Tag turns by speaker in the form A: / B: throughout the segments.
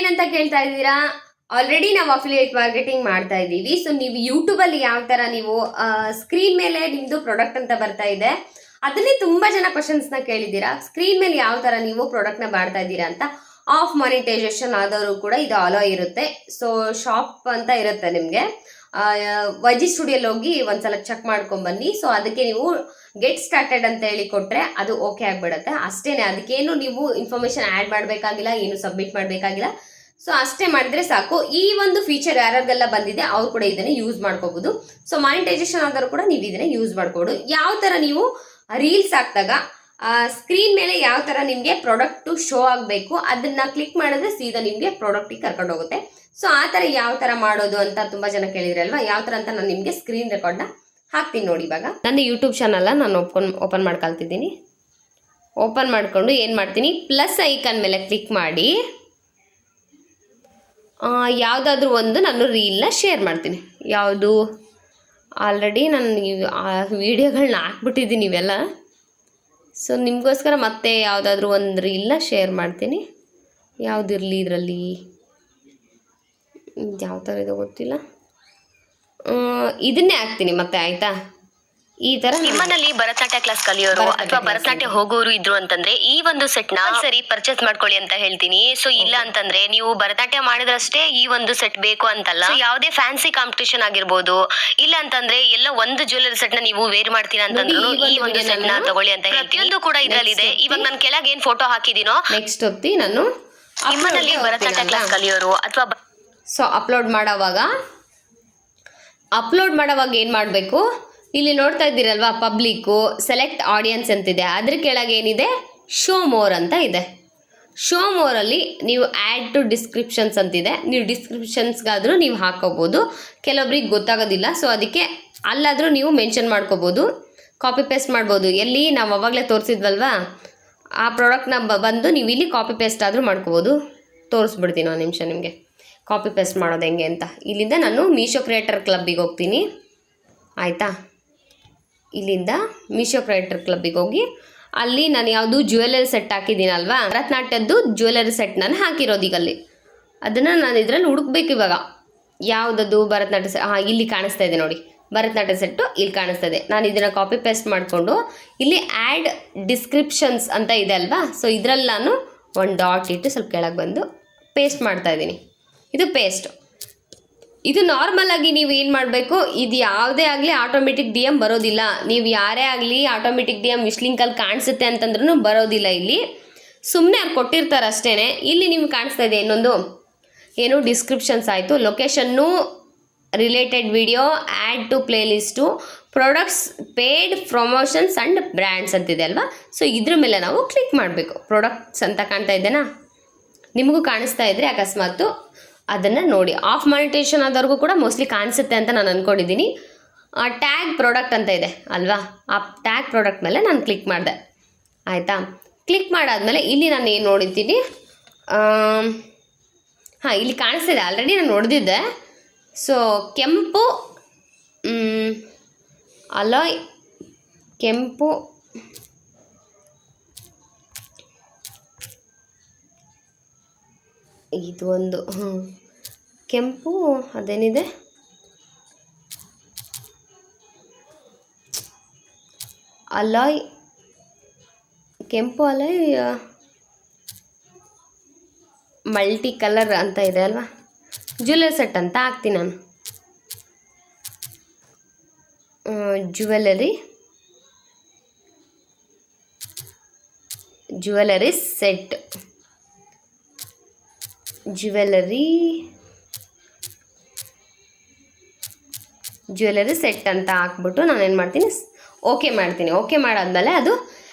A: ನೀವೇನಂತ ಕೇಳ್ತಾ ಇದ್ದೀರಾ, ಆಲ್ರೆಡಿ ನಾವು ಅಫಿಲಿಯೇಟ್ ಮಾರ್ಕೆಟಿಂಗ್ ಮಾಡ್ತಾ ಇದ್ದೀವಿ. ಸೊ ನೀವು ಯೂಟ್ಯೂಬಲ್ಲಿ ಯಾವ ಥರ ನೀವು ಸ್ಕ್ರೀನ್ ಮೇಲೆ ನಿಮ್ಮದು ಪ್ರಾಡಕ್ಟ್ ಅಂತ ಬರ್ತಾ ಇದೆ, ಅದನ್ನೇ ತುಂಬ ಜನ ಕ್ವಶನ್ಸ್ನ ಕೇಳಿದ್ದೀರಾ. ಸ್ಕ್ರೀನ್ ಮೇಲೆ ಯಾವ ಥರ ನೀವು ಪ್ರಾಡಕ್ಟ್ನ ಮಾಡ್ತಾ ಇದ್ದೀರಾ ಅಂತ. ಆಫ್ ಮಾನಿಟೈಸೇಷನ್ ಆದವರು ಕೂಡ ಇದು ಅಲೋ ಇರುತ್ತೆ. ಸೊ ಶಾಪ್ ಅಂತ ಇರುತ್ತೆ ನಿಮಗೆ, ವೈಜಿ ಸ್ಟುಡಿಯೋಲ್ಲಿ ಹೋಗಿ ಒಂದ್ಸಲ ಚೆಕ್ ಮಾಡ್ಕೊಂಬನ್ನಿ. ಸೊ ಅದಕ್ಕೆ ನೀವು ಗೆಟ್ ಸ್ಟಾರ್ಟೆಡ್ ಅಂತ ಹೇಳಿ ಕೊಟ್ಟರೆ ಅದು ಓಕೆ ಆಗಿಬಿಡುತ್ತೆ. ಅಷ್ಟೇ, ಅದಕ್ಕೇನು ನೀವು ಇನ್ಫಾರ್ಮೇಷನ್ ಆ್ಯಡ್ ಮಾಡಬೇಕಾಗಿಲ್ಲ, ಏನು ಸಬ್ಮಿಟ್ ಮಾಡಬೇಕಾಗಿಲ್ಲ. ಸೊ ಅಷ್ಟೇ ಮಾಡಿದ್ರೆ ಸಾಕು. ಈ ಒಂದು ಫೀಚರ್ ಯಾರಿಗೆಲ್ಲ ಬಂದಿದೆ ಅವ್ರು ಕೂಡ ಇದನ್ನು ಯೂಸ್ ಮಾಡ್ಕೋಬಹುದು. ಸೊ ಮಾನಿಟೈಸೇಷನ್ ಆದರೂ ಕೂಡ ನೀವು ಇದನ್ನು ಯೂಸ್ ಮಾಡ್ಕೋಬಹುದು. ಯಾವ ಥರ ನೀವು ರೀಲ್ಸ್ ಹಾಕಿದಾಗ ಸ್ಕ್ರೀನ್ ಮೇಲೆ ಯಾವ ಥರ ನಿಮಗೆ ಪ್ರಾಡಕ್ಟು ಶೋ ಆಗಬೇಕು ಅದನ್ನು ಕ್ಲಿಕ್ ಮಾಡಿದ್ರೆ ಸೀದಾ ನಿಮಗೆ ಪ್ರಾಡಕ್ಟಿಗೆ ಕರ್ಕೊಂಡು ಹೋಗುತ್ತೆ. ಸೊ ಆ ಥರ ಯಾವ ಥರ ಮಾಡೋದು ಅಂತ ತುಂಬ ಜನ ಕೇಳಿದ್ರಲ್ವಾ, ಯಾವ ಥರ ಅಂತ ನಾನು ನಿಮಗೆ ಸ್ಕ್ರೀನ್ ರೆಕಾರ್ಡ್ನ ಹಾಕ್ತೀನಿ ನೋಡಿ. ಇವಾಗ ನನ್ನ ಯೂಟ್ಯೂಬ್ ಚಾನಲ್ನ ನಾನು ಓಪನ್ ಮಾಡ್ಕೊಳ್ತಿದ್ದೀನಿ. ಓಪನ್ ಮಾಡಿಕೊಂಡು ಏನು ಮಾಡ್ತೀನಿ, ಪ್ಲಸ್ ಐಕಾನ್ ಮೇಲೆ ಕ್ಲಿಕ್ ಮಾಡಿ ಯಾವುದಾದ್ರೂ ಒಂದು ನಾನು ರೀಲ್ನ ಶೇರ್ ಮಾಡ್ತೀನಿ. ಯಾವುದು ಆಲ್ರೆಡಿ ನಾನು ವೀಡಿಯೋಗಳನ್ನ ಹಾಕ್ಬಿಟ್ಟಿದ್ದೀನಿ ಇವೆಲ್ಲ. ಸೊ ನಿಮಗೋಸ್ಕರ ಮತ್ತೆ ಯಾವುದಾದ್ರೂ ಒಂದು ರೀಲ್ನ ಶೇರ್ ಮಾಡ್ತೀನಿ. ಯಾವುದಿರಲಿ ಇದರಲ್ಲಿ, ಯಾವ ಥರ ಇದು ಗೊತ್ತಿಲ್ಲ, ಇದನ್ನೇ ಹಾಕ್ತೀನಿ ಮತ್ತೆ. ಆಯಿತಾ, ಈ ತರ
B: ನಿಮ್ಮನಲ್ಲಿ ಭರತನಾಟ್ಯ ಕ್ಲಾಸ್ ಕಲಿಯೋರು ಅಥವಾ ಭರತನಾಟ್ಯ ಹೋಗೋರು ಇದ್ರು ಅಂತಂದ್ರೆ ಈ ಒಂದು ಸೆಟ್ ನ ಸರಿ ಪರ್ಚೇಸ್ ಮಾಡ್ಕೊಳ್ಳಿ ಅಂತ ಹೇಳ್ತೀನಿ. ಸೊ ಇಲ್ಲ ಅಂತಂದ್ರೆ ನೀವು ಭರತನಾಟ್ಯ ಮಾಡಿದ್ರಷ್ಟೇ ಈ ಒಂದು ಸೆಟ್ ಬೇಕು ಅಂತಲ್ಲ, ಯಾವುದೇ ಫ್ಯಾನ್ಸಿ ಕಾಂಪಿಟೇಷನ್ ಆಗಿರ್ಬೋದು, ಇಲ್ಲ ಅಂತಂದ್ರೆ ಎಲ್ಲ ಒಂದು ಜ್ಯುವೆಲರಿ ಸೆಟ್ ನ ನೀವು ವೇರ್ ಮಾಡ್ತೀರಾ ಅಂತಂದ್ರು ಈ ಒಂದು ಸೆಟ್ ನ ತಗೊಳ್ಳಿ ಅಂತ ಪ್ರತಿಯೊಂದು ಕೂಡ ಇದರಲ್ಲಿದೆ. ಇವಾಗ ನಾನು ಕೆಳಗೆ ಏನ್ ಫೋಟೋ ಹಾಕಿದೀನೋ
A: ನೆಕ್ಸ್ಟ್ ಹೊತ್ತಿ ನಾನು
B: ನಿಮ್ಮನಲ್ಲಿ ಭರತನಾಟ್ಯ ಕ್ಲಾಸ್ ಕಲಿಯೋರು ಅಥವಾ
A: ಸೊ ಅಪ್ಲೋಡ್ ಮಾಡೋವಾಗ ಏನು ಮಾಡಬೇಕು, ಇಲ್ಲಿ ನೋಡ್ತಾ ಇದ್ದೀರಲ್ವಾ ಪಬ್ಲಿಕ್ಕು ಸೆಲೆಕ್ಟ್ ಆಡಿಯನ್ಸ್ ಅಂತಿದೆ, ಅದ್ರ ಕೆಳಗೆ ಏನಿದೆ ಶೋ ಮೋರ್ ಅಂತ ಇದೆ. ಶೋ ಮೋರಲ್ಲಿ ನೀವು ಆ್ಯಡ್ ಟು ಡಿಸ್ಕ್ರಿಪ್ಷನ್ಸ್ ಅಂತಿದೆ, ನೀವು ಡಿಸ್ಕ್ರಿಪ್ಷನ್ಸ್ಗಾದರೂ ನೀವು ಹಾಕೋಬೋದು. ಕೆಲವೊಬ್ರಿಗೆ ಗೊತ್ತಾಗೋದಿಲ್ಲ, ಸೊ ಅದಕ್ಕೆ ಅಲ್ಲಾದರೂ ನೀವು ಮೆನ್ಷನ್ ಮಾಡ್ಕೋಬೋದು, ಕಾಪಿ ಪೇಸ್ಟ್ ಮಾಡ್ಬೋದು. ಎಲ್ಲಿ ನಾವು ಅವಾಗಲೇ ತೋರಿಸಿದ್ವಲ್ವಾ ಆ ಪ್ರಾಡಕ್ಟ್ನ ಬಂದು ನೀವು ಇಲ್ಲಿ ಕಾಪಿ ಪೇಸ್ಟ್ ಆದರೂ ಮಾಡ್ಕೋಬೋದು. ತೋರಿಸ್ಬಿಡ್ತೀನಿ ಒಂದು ನಿಮಿಷ ನಿಮಗೆ ಕಾಪಿ ಪೇಸ್ಟ್ ಮಾಡೋದು ಹೆಂಗೆ ಅಂತ. ಇಲ್ಲಿಂದ ನಾನು ಮೀಶೋ ಕ್ರಿಯೇಟರ್ ಕ್ಲಬ್ಬಿಗೆ ಹೋಗ್ತೀನಿ. ಆಯಿತಾ, ಇಲ್ಲಿಂದ ಮೀಶೋ ಕ್ರಿಯೇಟರ್ ಕ್ಲಬ್ಬಿಗೆ ಹೋಗಿ ಅಲ್ಲಿ ನಾನು ಯಾವುದು ಜ್ಯುವೆಲರಿ ಸೆಟ್ ಹಾಕಿದ್ದೀನಲ್ವಾ, ಭರತನಾಟ್ಯದ್ದು ಜ್ಯುವೆಲರಿ ಸೆಟ್ ನಾನು ಹಾಕಿರೋದು ಈಗ ಅಲ್ಲಿ. ಅದನ್ನು ನಾನು ಇದರಲ್ಲಿ ಹುಡುಕ್ಬೇಕು ಇವಾಗ. ಯಾವುದದು ಭರತನಾಟ್ಯ ಇಲ್ಲಿ ಕಾಣಿಸ್ತಾ ಇದೆ ನೋಡಿ, ಭರತನಾಟ್ಯ ಸೆಟ್ಟು ಇಲ್ಲಿ ಕಾಣಿಸ್ತಾ ಇದೆ. ನಾನು ಇದನ್ನು ಕಾಪಿ ಪೇಸ್ಟ್ ಮಾಡಿಕೊಂಡು ಇಲ್ಲಿ ಆ್ಯಡ್ ಡಿಸ್ಕ್ರಿಪ್ಷನ್ಸ್ ಅಂತ ಇದೆ ಅಲ್ವಾ, ಸೊ ಇದರಲ್ಲಿ ನಾನು ಒಂದು ಡಾಟ್ ಇಟ್ಟು ಸ್ವಲ್ಪ ಕೆಳಗೆ ಬಂದು ಪೇಸ್ಟ್ ಮಾಡ್ತಾಯಿದ್ದೀನಿ. ಇದು ಪೇಸ್ಟ್. ಇದು ನಾರ್ಮಲ್ ಆಗಿ ನೀವು ಏನು ಮಾಡಬೇಕು, ಇದು ಯಾವುದೇ ಆಗಲಿ ಆಟೋಮೆಟಿಕ್ ಡಿ ಎಮ್ ಬರೋದಿಲ್ಲ. ನೀವು ಯಾರೇ ಆಗಲಿ ಆಟೋಮೆಟಿಕ್ ಡಿ ಎಮ್ ವಿಶ್ ಲಿಂಕಲ್ಲಿ ಕಾಣಿಸುತ್ತೆ ಅಂತಂದ್ರೂ ಬರೋದಿಲ್ಲ. ಇಲ್ಲಿ ಸುಮ್ಮನೆ ಅವ್ರು ಕೊಟ್ಟಿರ್ತಾರೆ ಅಷ್ಟೇ. ಇಲ್ಲಿ ನಿಮ್ಗೆ ಕಾಣಿಸ್ತಾ ಇದೆ ಇನ್ನೊಂದು ಏನು ಡಿಸ್ಕ್ರಿಪ್ಷನ್ಸ್ ಆಯಿತು, location, related video, add to playlist, products, paid promotions and brands ಅಂತಿದೆ ಅಲ್ವಾ. ಸೊ ಇದ್ರ ಮೇಲೆ ನಾವು ಕ್ಲಿಕ್ ಮಾಡಬೇಕು. ಪ್ರಾಡಕ್ಟ್ಸ್ ಅಂತ ಕಾಣ್ತಾ ಇದ್ದೇನಾ, ನಿಮಗೂ ಕಾಣಿಸ್ತಾ ಇದ್ದರೆ ಅಕಸ್ಮಾತು ಅದನ್ನು ನೋಡಿ. ಆಫ್ ಮಾನಿಟೇಷನ್ ಆದವ್ರಿಗೂ ಕೂಡ ಮೋಸ್ಟ್ಲಿ ಕಾಣಿಸುತ್ತೆ ಅಂತ ನಾನು ಅಂದ್ಕೊಂಡಿದ್ದೀನಿ. ಟ್ಯಾಗ್ ಪ್ರಾಡಕ್ಟ್ ಅಂತ ಇದೆ ಅಲ್ವಾ, ಆ ಟ್ಯಾಗ್ ಪ್ರಾಡಕ್ಟ್ ಮೇಲೆ ನಾನು ಕ್ಲಿಕ್ ಮಾಡಿದೆ. ಆಯಿತಾ, ಕ್ಲಿಕ್ ಮಾಡಾದಮೇಲೆ ಇಲ್ಲಿ ನಾನು ಏನು ನೋಡಿದ್ದೀನಿ, ಇಲ್ಲಿ ಕಾಣಿಸ್ತಿದೆ, ಆಲ್ರೆಡಿ ನಾನು ನೋಡಿದ್ದೆ. ಸೊ ಕೆಂಪು ಅಲಾಯ್ ಕೆಂಪು ಇದು ಒಂದು ಕೆಂಪು ಅದೇನಿದೆ ಅಲಾಯ್ ಕೆಂಪು ಅಲಾಯ್ ಮಲ್ಟಿ ಕಲರ್ ಅಂತ ಇದೆ ಅಲ್ವಾ, ಜ್ಯುವೆಲರಿ ಸೆಟ್ ಅಂತ ಹಾಕ್ತೀನಿ ನಾನು. ಜ್ಯುವೆಲರಿ ಸೆಟ್, ಜ್ಯುವೆಲರಿ ಸೆಟ್ ಅಂತ ಹಾಕ್ಬಿಟ್ಟು ನಾನೇನು ಮಾಡ್ತೀನಿ, ಓಕೆ ಮಾಡ್ತೀನಿ. ಓಕೆ ಮಾಡಾದ್ಮೇಲೆ ಅದು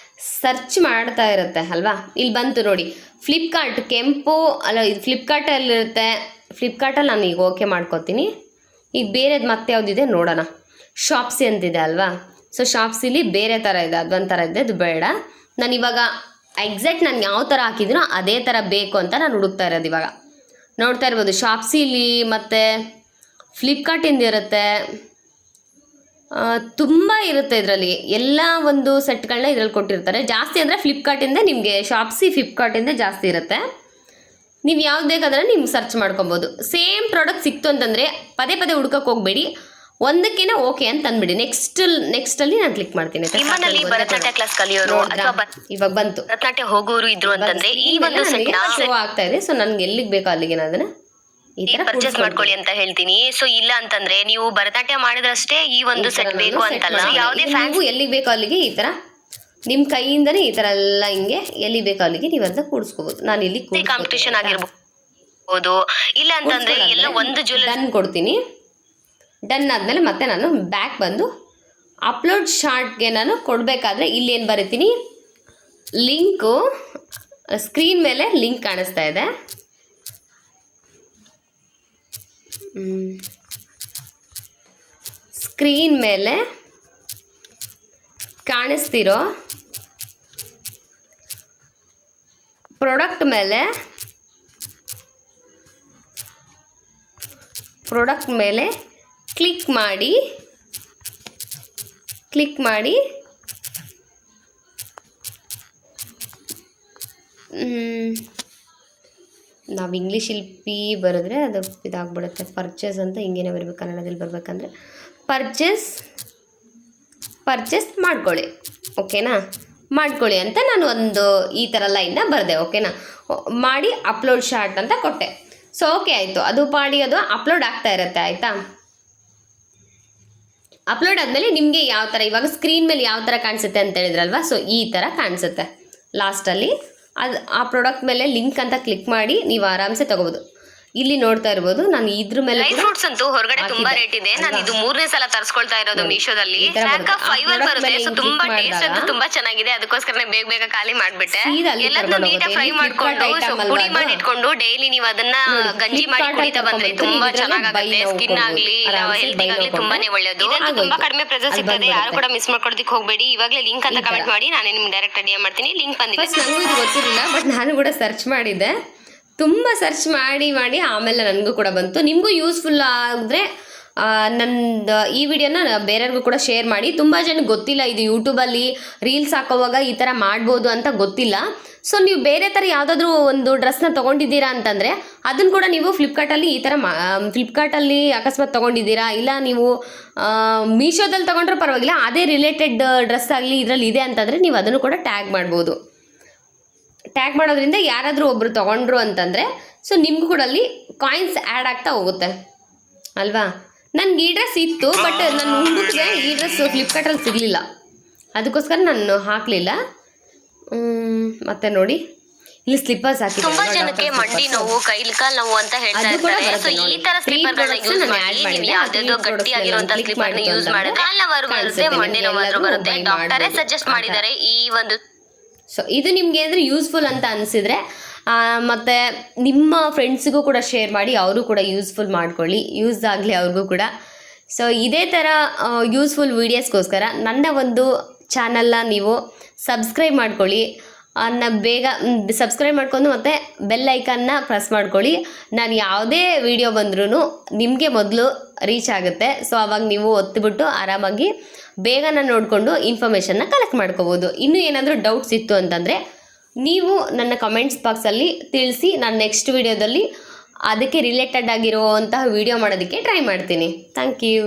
A: ಸರ್ಚ್ ಮಾಡ್ತಾ ಇರುತ್ತೆ ಅಲ್ವಾ. ಇಲ್ಲಿ ಬಂತು ನೋಡಿ ಫ್ಲಿಪ್ಕಾರ್ಟ್ ಕೆಂಪು ಅಲ್ಲ, ಇದು ಫ್ಲಿಪ್ಕಾರ್ಟಲ್ಲಿರುತ್ತೆ. ಫ್ಲಿಪ್ಕಾರ್ಟಲ್ಲಿ ನಾನು ಈಗ ಓಕೆ ಮಾಡ್ಕೋತೀನಿ. ಈಗ ಬೇರೆದು ಮತ್ತೆ ಯಾವುದಿದೆ ನೋಡೋಣ. ಶಾಪ್ಸಿ ಅಂತಿದೆ ಅಲ್ವಾ, ಸೊ ಶಾಪ್ಸಿಲಿ ಬೇರೆ ಥರ ಇದೆ, ಅದೊಂಥರ ಇದೆ, ಅದು ಬೇಡ. ನಾನು ಇವಾಗ ಎಕ್ಸಾಕ್ಟ್ ನಾನು ಯಾವ ಥರ ಹಾಕಿದ್ದೀನೋ ಅದೇ ಥರ ಬೇಕು ಅಂತ ನಾನು ಹುಡುಕ್ತಾ ಇರೋದು. ಇವಾಗ ನೋಡ್ತಾ ಇರ್ಬೋದು ಶಾಪ್ಸಿಲಿ ಮತ್ತು ಫ್ಲಿಪ್ಕಾರ್ಟಿಂದ ಇರುತ್ತೆ, ತುಂಬ ಇರುತ್ತೆ ಇದರಲ್ಲಿ. ಎಲ್ಲ ಒಂದು ಸೆಟ್ಗಳನ್ನ ಇದರಲ್ಲಿ ಕೊಟ್ಟಿರ್ತಾರೆ. ಜಾಸ್ತಿ ಅಂದರೆ ಫ್ಲಿಪ್ಕಾರ್ಟಿಂದ ನಿಮಗೆ ಶಾಪ್ಸಿ ಫ್ಲಿಪ್ಕಾರ್ಟಿಂದ ಜಾಸ್ತಿ ಇರುತ್ತೆ. ನೀವು ಯಾವ್ದು ಬೇಕಾದ್ರೆ ನೀವು ಸರ್ಚ್ ಮಾಡ್ಕೊಬೋದು. ಸೇಮ್ ಪ್ರಾಡಕ್ಟ್ ಸಿಕ್ತು ಅಂತಂದರೆ ಪದೇ ಪದೇ ಹುಡ್ಕಕ್ಕೆ ಹೋಗಬೇಡಿ, ಒಂದಕ್ಕೇನೆ ಓಕೆ ಅಂತ ಅಂದ್ಬಿಡಿ. ನೆಕ್ಸ್ಟಲ್ಲಿ ನಾನು ಕ್ಲಿಕ್ ಮಾಡ್ತೀನಿ.
B: ನಿಮ್ಮಲ್ಲಿ ಭರತನಾಟ್ಯ ಕ್ಲಾಸ್ ಕಲಿಯೋರು ಅಥವಾ
A: ಇವಾಗ ಬಂತು
B: ಭರತನಾಟ್ಯ ಹೋಗೋರು ಇದ್ರು ಅಂತಂದ್ರೆ ಈ ಒಂದು ಸೆಟ್
A: ಶೋ ಆಗ್ತಾ ಇದೆ. ಸೊ ನನ್ಗೆ ಎಲ್ಲಿಗೆ ಬೇಕೋ ಅಲ್ಲಿಗೆ ನಾನು ಅದನ್ನ ಈ ತರ
B: ಪರ್ಚೇಸ್ ಮಾಡ್ಕೊಳ್ಳಿ ಅಂತ ಹೇಳ್ತೀನಿ. ಸೊ ಇಲ್ಲ ಅಂತಂದ್ರೆ ನೀವು ಭರತನಾಟ್ಯ ಮಾಡಿದ್ರಷ್ಟೇ ಈ ಒಂದು ಸೆಟ್ ಬೇಕು ಅಂತಲ್ಲ, ಯಾವುದೇ
A: ನೀವು ಎಲ್ಲಿಗೆ ಬೇಕೋ ಅಲ್ಲಿಗೆ ಈ ತರ ನಿಮ್ಮ ಕೈಯಿಂದನೇ ಈ ತರ ಎಲ್ಲ ಹಿಂಗೆ ಎಲ್ಲಿ ಬೇಕೋ ಅಲ್ಲಿಗೆ ನೀವು ಅದನ್ನ ಕೂಡಿಸ್ಕೋಬಹುದು. ನಾನು ಇಲ್ಲಿ
B: ಕಾಂಪಿಟೇಷನ್ ಆಗಿರ್ಬೋದು, ಇಲ್ಲ ಅಂತಂದ್ರೆ ಎಲ್ಲ ಒಂದು
A: ಡನ್ ಕೊಡ್ತೀನಿ. ಡನ್ ಆದಮೇಲೆ ಮತ್ತೆ ನಾನು ಬ್ಯಾಕ್ ಬಂದು ಅಪ್ಲೋಡ್ ಶಾರ್ಟ್ಗೆ ನಾನು ಕೊಡಬೇಕಾದ್ರೆ ಇಲ್ಲಿ ಏನು ಬರೀತೀನಿ, ಲಿಂಕು ಸ್ಕ್ರೀನ್ ಮೇಲೆ ಲಿಂಕ್ ಕಾಣಿಸ್ತಾ ಇದೆ. ಸ್ಕ್ರೀನ್ ಮೇಲೆ ಕಾಣಿಸ್ತಿರೋ ಪ್ರಾಡಕ್ಟ್ ಮೇಲೆ ಕ್ಲಿಕ್ ಮಾಡಿ ನಾವು ಇಂಗ್ಲೀಷಲ್ಲಿ ಪಿ ಬರೆದ್ರೆ ಅದು ಇದಾಗ್ಬಿಡುತ್ತೆ. ಪರ್ಚೇಸ್ ಅಂತ ಹಿಂಗೇನೆ ಬರಬೇಕು, ಕನ್ನಡದಲ್ಲಿ ಬರಬೇಕಂದ್ರೆ ಪರ್ಚೇಸ್ ಮಾಡ್ಕೊಳ್ಳಿ. ಓಕೆನಾ, ಮಾಡ್ಕೊಳ್ಳಿ ಅಂತ ನಾನು ಒಂದು ಈ ಥರ ಲೈನ್ನ ಬರೆದೆ. ಓಕೆನಾ, ಮಾಡಿ ಅಪ್ಲೋಡ್ ಶಾರ್ಟ್ ಅಂತ ಕೊಟ್ಟೆ. ಸೊ ಓಕೆ ಆಯಿತು, ಅದು ಅಪ್ಲೋಡ್ ಆಗ್ತಾ ಇರುತ್ತೆ. ಆಯಿತಾ, ಅಪ್ಲೋಡ್ ಆದಮೇಲೆ ನಿಮಗೆ ಯಾವ ಥರ ಇವಾಗ ಸ್ಕ್ರೀನ್ ಮೇಲೆ ಯಾವ ಥರ ಕಾಣಿಸುತ್ತೆ ಅಂತ ಹೇಳಿದ್ರಲ್ವ, ಸೊ ಈ ಥರ ಕಾಣಿಸುತ್ತೆ. ಲಾಸ್ಟಲ್ಲಿ ಆ ಪ್ರಾಡಕ್ಟ್ ಮೇಲೆ ಲಿಂಕ್ ಅಂತ ಕ್ಲಿಕ್ ಮಾಡಿ ನೀವು ಆರಾಮ್ಸೆ ತಗೋಬೋದು. ಇಲ್ಲಿ ನೋಡ್ತಾ ಇರ್ಬೋದು, ನಾನು ಇದ್ರ ಮೇಲೆ
B: ಡ್ರೈ ಫ್ರೂಟ್ಸ್ ಅಂತೂ ಹೊರಗಡೆ ತುಂಬಾ ರೇಟ್ ಇದೆ. ನಾನು ಇದು 3ನೇ ಸಲ ತರಿಸ್ಕೊಳ್ತಾ ಇರೋದು ಮೀಶೋದಲ್ಲಿ. ಪ್ಯಾಕ್ ಆಫ್ 5 ಬರುತ್ತೆ. ಸೊ ತುಂಬಾ ಟೇಸ್ಟ್ ಅಂತೂ ತುಂಬಾ ಚೆನ್ನಾಗಿದೆ. ಅದಕ್ಕೋಸ್ಕರ ಬೇಗ ಖಾಲಿ ಮಾಡ್ಬಿಟ್ಟೆ. ಎಲ್ಲದನ್ನೂ ನೀಟಾಗಿ ಫ್ರೈ ಮಾಡ್ಕೊಂಡು ಪುಡಿ ಮಾಡಿ ಇಟ್ಕೊಂಡು ಡೈಲಿ ನೀವು ಅದನ್ನ ಗಂಜಿ ಮಾಡಿ ಕುಡಿತಾ ಬಂದ್ರೆ ತುಂಬಾ ಚೆನ್ನಾಗುತ್ತೆ. ಸ್ಕಿನ್ ಆಗ್ಲಿ ಹೆಲ್ತ್ ಆಗಲಿ ತುಂಬಾನೇ ಒಳ್ಳೇದು. ತುಂಬಾ ಕಡಿಮೆ ಪ್ರೈಸ್ ಸಿಗ್ತದೆ. ಯಾರು ಕೂಡ ಮಿಸ್ ಮಾಡ್ಕೊಳ್ಳೋದಕ್ಕೆ ಹೋಗಬೇಡಿ. ಇವಾಗಲೇ ಲಿಂಕ್ ಅಂತ ಕಮೆಂಟ್ ಮಾಡಿ, ನಾನೇ ನಿಮ್ಗೆ ಡೈರೆಕ್ಟ್ ಡಿಎಂ ಮಾಡ್ತೀನಿ. ಲಿಂಕ್ ಬಂದಿದೆ.
A: ನನಗೂ ಇದು ಗೊತ್ತಿರಲಿಲ್ಲ, ಬಟ್ ನಾನು ಕೂಡ ಸರ್ಚ್ ಮಾಡಿದ್ದೆ. ತುಂಬ ಸರ್ಚ್ ಮಾಡಿ ಆಮೇಲೆ ನನಗೂ ಕೂಡ ಬಂತು. ನಿಮಗೂ ಯೂಸ್ಫುಲ್ ಆದರೆ ನಂದು ಈ ವಿಡಿಯೋನ ಬೇರೆಯವ್ರಿಗೂ ಕೂಡ ಶೇರ್ ಮಾಡಿ. ತುಂಬ ಜನಕ್ಕೆ ಗೊತ್ತಿಲ್ಲ ಇದು ಯೂಟ್ಯೂಬಲ್ಲಿ ರೀಲ್ಸ್ ಹಾಕೋವಾಗ ಈ ಥರ ಮಾಡ್ಬೋದು ಅಂತ ಗೊತ್ತಿಲ್ಲ. ಸೊ ನೀವು ಬೇರೆ ಥರ ಯಾವುದಾದ್ರೂ ಒಂದು ಡ್ರೆಸ್ನ ತೊಗೊಂಡಿದ್ದೀರಾ ಅಂತಂದರೆ ಅದನ್ನು ಕೂಡ ನೀವು ಫ್ಲಿಪ್ಕಾರ್ಟಲ್ಲಿ ಈ ಥರ ಫ್ಲಿಪ್ಕಾರ್ಟಲ್ಲಿ ಅಕಸ್ಮಾತ್ ತೊಗೊಂಡಿದ್ದೀರಾ, ಇಲ್ಲ ನೀವು ಮೀಶೋದಲ್ಲಿ ತೊಗೊಂಡ್ರೂ ಪರವಾಗಿಲ್ಲ, ಅದೇ ರಿಲೇಟೆಡ್ ಡ್ರೆಸ್ ಆಗಲಿ ಇದರಲ್ಲಿ ಇದೆ ಅಂತಂದರೆ ನೀವು ಅದನ್ನು ಕೂಡ ಟ್ಯಾಗ್ ಮಾಡ್ಬೋದು. ಟ್ಯಾಗ್ ಮಾಡೋದ್ರಿಂದ ಯಾರಾದರೂ ಒಬ್ಬರು ತೊಗೊಂಡ್ರು ಅಂತಂದರೆ ಸೊ ನಿಮಗೂ ಕೂಡ ಅಲ್ಲಿ ಕಾಯಿನ್ಸ್ ಆ್ಯಡ್ ಆಗ್ತಾ ಹೋಗುತ್ತೆ ಅಲ್ವಾ. ನನಗೆ ಈ ಡ್ರೆಸ್ ಇತ್ತು, ಬಟ್ ನನ್ನ ಹುಡುಗಿಗೆ ಈ ಡ್ರೆಸ್ ಫ್ಲಿಪ್ಕಾರ್ಟಲ್ಲಿ ಸಿಗಲಿಲ್ಲ, ಅದಕ್ಕೋಸ್ಕರ ನಾನು ಹಾಕಲಿಲ್ಲ. ಮತ್ತೆ ನೋಡಿ ಇಲ್ಲಿ ಸ್ಲಿಪ್ಪರ್ಸ್ ಹಾಕಿ
B: ತುಂಬಾ ಜನಕ್ಕೆ ಮಂಡಿ ನೋವು, ಕೈಕಾಲು ನೋವು ಅಂತ ಹೇಳ್ತಾ ಇರ್ತಾರೆ. ಸೊ ಈ ತರ ಸ್ಲಿಪ್ಪರ್ಗಳನ್ನ ಯೂಸ್ ಮಾಡಿ ನೀವು ಯಾವುದಾದ್ರು ಗಟ್ಟಿಯಾಗಿರುವಂತ ಸ್ಲಿಪ್ಪರ್ನ ಯೂಸ್ ಮಾಡಿದ್ರೆ ಕಾಲು ನೋವು ಬರುತ್ತೆ, ಮಂಡಿ ನೋವು ಬರುತ್ತೆ. ಡಾಕ್ಟರೇ ಸಜೆಸ್ಟ್ ಮಾಡಿದ್ದಾರೆ ಈ ಒಂದು.
A: ಸೊ ಇದು ನಿಮಗೆ ಅಂದರೆ ಯೂಸ್ಫುಲ್ ಅಂತ ಅನಿಸಿದರೆ ಮತ್ತು ನಿಮ್ಮ ಫ್ರೆಂಡ್ಸಿಗೂ ಕೂಡ ಶೇರ್ ಮಾಡಿ, ಅವರು ಕೂಡ ಯೂಸ್ಫುಲ್ ಮಾಡ್ಕೊಳ್ಳಿ, ಯೂಸ್ ಆಗಲಿ ಅವ್ರಿಗೂ ಕೂಡ. ಸೊ ಇದೇ ಥರ ಯೂಸ್ಫುಲ್ ವೀಡಿಯೋಸ್ಗೋಸ್ಕರ ನನ್ನ ಒಂದು ಚಾನಲ್ನ ನೀವು ಸಬ್ಸ್ಕ್ರೈಬ್ ಮಾಡ್ಕೊಳ್ಳಿ. ಬೇಗ ಸಬ್ಸ್ಕ್ರೈಬ್ ಮಾಡ್ಕೊಂಡು ಮತ್ತು ಬೆಲ್ ಐಕನ್ನ ಪ್ರೆಸ್ ಮಾಡ್ಕೊಳ್ಳಿ. ನಾನು ಯಾವುದೇ ವಿಡಿಯೋ ಬಂದ್ರೂ ನಿಮಗೆ ಮೊದಲು ರೀಚ್ ಆಗುತ್ತೆ. ಸೊ ಆವಾಗ ನೀವು ಒತ್ತಿಬಿಟ್ಟು ಆರಾಮಾಗಿ ಬೇಗ ನಾನು ನೋಡಿಕೊಂಡು ಇನ್ಫಾರ್ಮೇಷನ್ನ ಕಲೆಕ್ಟ್ ಮಾಡ್ಕೋಬೋದು. ಇನ್ನೂ ಏನಾದರೂ ಡೌಟ್ಸ್ ಇತ್ತು ಅಂತಂದರೆ ನೀವು ನನ್ನ ಕಮೆಂಟ್ಸ್ ಬಾಕ್ಸಲ್ಲಿ ತಿಳಿಸಿ, ನಾನು ನೆಕ್ಸ್ಟ್ ವಿಡಿಯೋದಲ್ಲಿ ಅದಕ್ಕೆ ರಿಲೇಟೆಡ್ ಆಗಿರುವಂತಹ ವಿಡಿಯೋ ಮಾಡೋದಕ್ಕೆ ಟ್ರೈ ಮಾಡ್ತೀನಿ. Thank you.